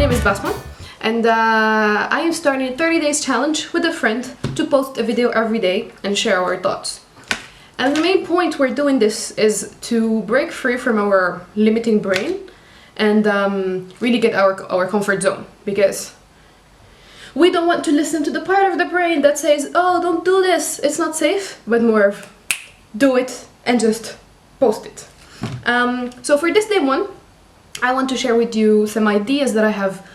name is Basma, and I am starting a 30 days challenge with a friend to post a video every day and share our thoughts. And the main point we're doing this is to break free from our limiting brain and really get our comfort zone, because we don't want to listen to the part of the brain that says, oh, don't do this, it's not safe, but more of do it and just post it. So for this day one, I want to share with you some ideas that I have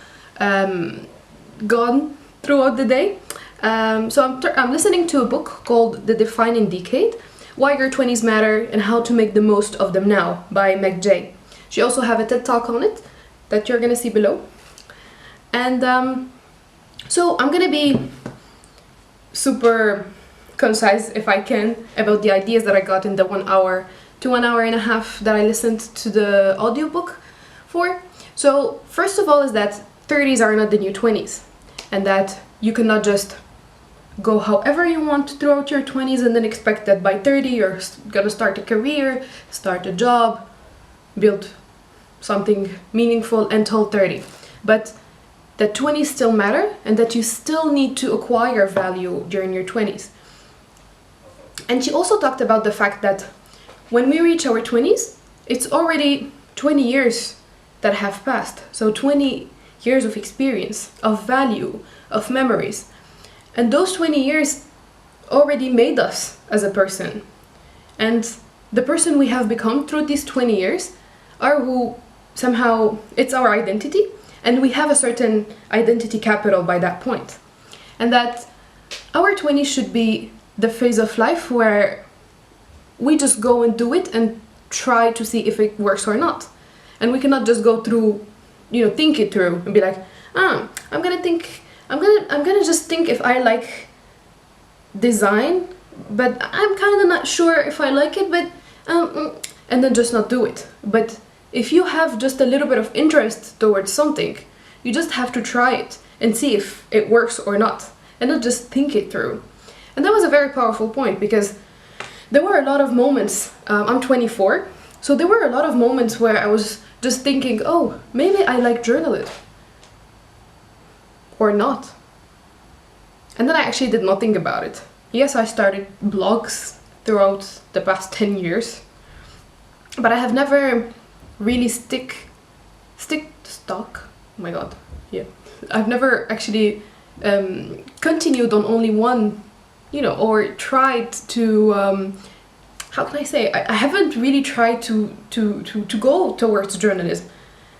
gone throughout the day. So I'm listening to a book called The Defining Decade, Why Your 20s Matter and How to Make the Most of Them Now by Meg Jay. She also have a TED Talk on it that you're gonna see below. And so I'm gonna be super concise, if I can, about the ideas that I got in the 1 hour to 1 hour and a half that I listened to the audiobook for. So first of all is that 30s are not the new 20s, and that you cannot just go however you want throughout your 20s and then expect that by 30 you're gonna start a career, start a job, build something meaningful until 30. But that 20s still matter, and that you still need to acquire value during your 20s. And she also talked about the fact that when we reach our 20s, it's already 20 years that have passed. So 20 years of experience, of value, of memories. And those 20 years already made us as a person. And the person we have become through these 20 years are who somehow, it's our identity. And we have a certain identity capital by that point. And that our 20s should be the phase of life where we just go and do it and try to see if it works or not. And we cannot just go through, think it through and be like, I'm gonna just think if I like design, but I'm kind of not sure if I like it, but and then just not do it. But if you have just a little bit of interest towards something, you just have to try it and see if it works or not, and not just think it through. And that was a very powerful point, because there were a lot of moments, I'm 24, so there were a lot of moments where I was just thinking, oh, maybe I like journalism, or not. And then I actually did not think about it. Yes, I started blogs throughout the past 10 years, but I have never really oh my god, yeah. I've never actually continued on only one, or tried to, how can I say, I haven't really tried to go towards journalism.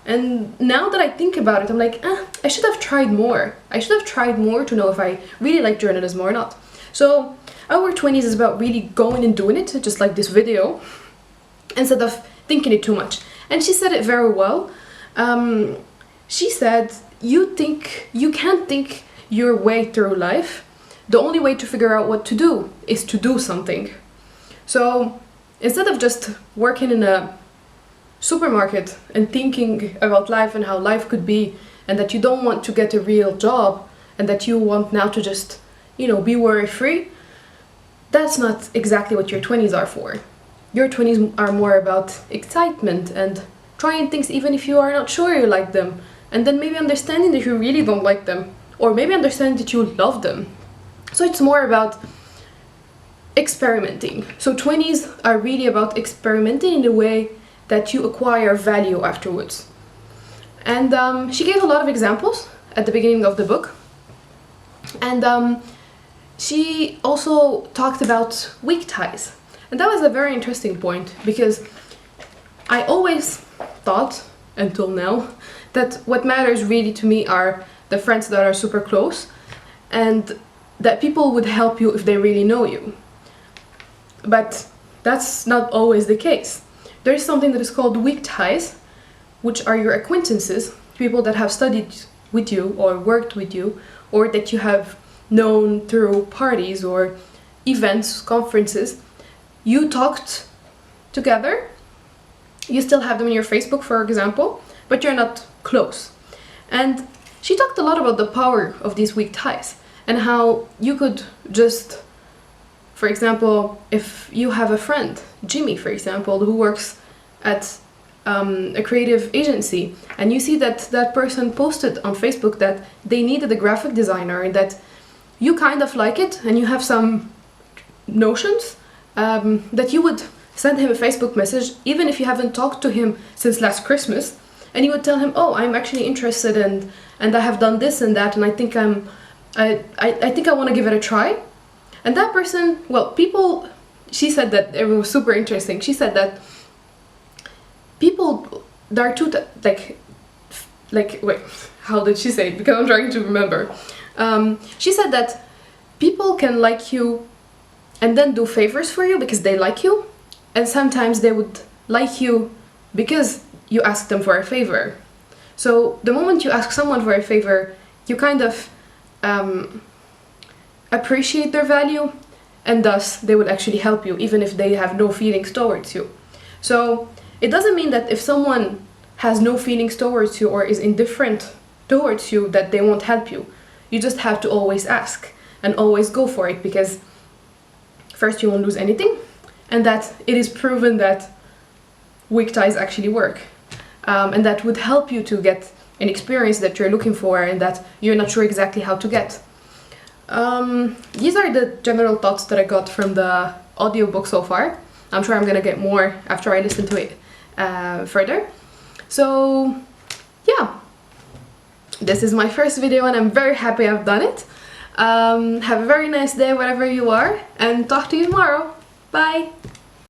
And now that I think about it, I'm like, I should have tried more. I should have tried more to know if I really like journalism or not. So our 20s is about really going and doing it, just like this video, instead of thinking it too much. And she said it very well. She said, you can't think your way through life. The only way to figure out what to do is to do something. So instead of just working in a supermarket and thinking about life and how life could be, and that you don't want to get a real job, and that you want now to just, be worry-free, that's not exactly what your 20s are for. Your 20s are more about excitement and trying things even if you are not sure you like them, and then maybe understanding that you really don't like them, or maybe understanding that you love them. So it's more about experimenting. So 20s are really about experimenting in a way that you acquire value afterwards. And she gave a lot of examples at the beginning of the book. And she also talked about weak ties. And that was a very interesting point, because I always thought, until now, that what matters really to me are the friends that are super close, and that people would help you if they really know you. But that's not always the case. There is something that is called weak ties, which are your acquaintances, people that have studied with you or worked with you, or that you have known through parties or events, conferences. You talked together, you still have them in your Facebook, for example, but you're not close. And she talked a lot about the power of these weak ties, and how you could just, for example, if you have a friend, Jimmy, for example, who works at a creative agency, and you see that that person posted on Facebook that they needed a graphic designer, and that you kind of like it and you have some notions, that you would send him a Facebook message even if you haven't talked to him since last Christmas, and you would tell him, oh, I'm actually interested and I have done this and that, and I think I think I want to give it a try. And that person, well, people, she said that it was super interesting. She said that people, there are two, wait, how did she say it? Because I'm trying to remember. She said that people can like you and then do favors for you because they like you, and sometimes they would like you because you ask them for a favor. So the moment you ask someone for a favor, you kind of appreciate their value, and thus they will actually help you even if they have no feelings towards you. So it doesn't mean that if someone has no feelings towards you or is indifferent towards you that they won't help you. You just have to always ask and always go for it, because first you won't lose anything, and that it is proven that weak ties actually work, and that would help you to get an experience that you're looking for and that you're not sure exactly how to get. These are the general thoughts that I got from the audiobook so far. I'm sure I'm gonna get more after I listen to it further. So yeah, this is my first video and I'm very happy I've done it. Have a very nice day wherever you are, and talk to you tomorrow. Bye!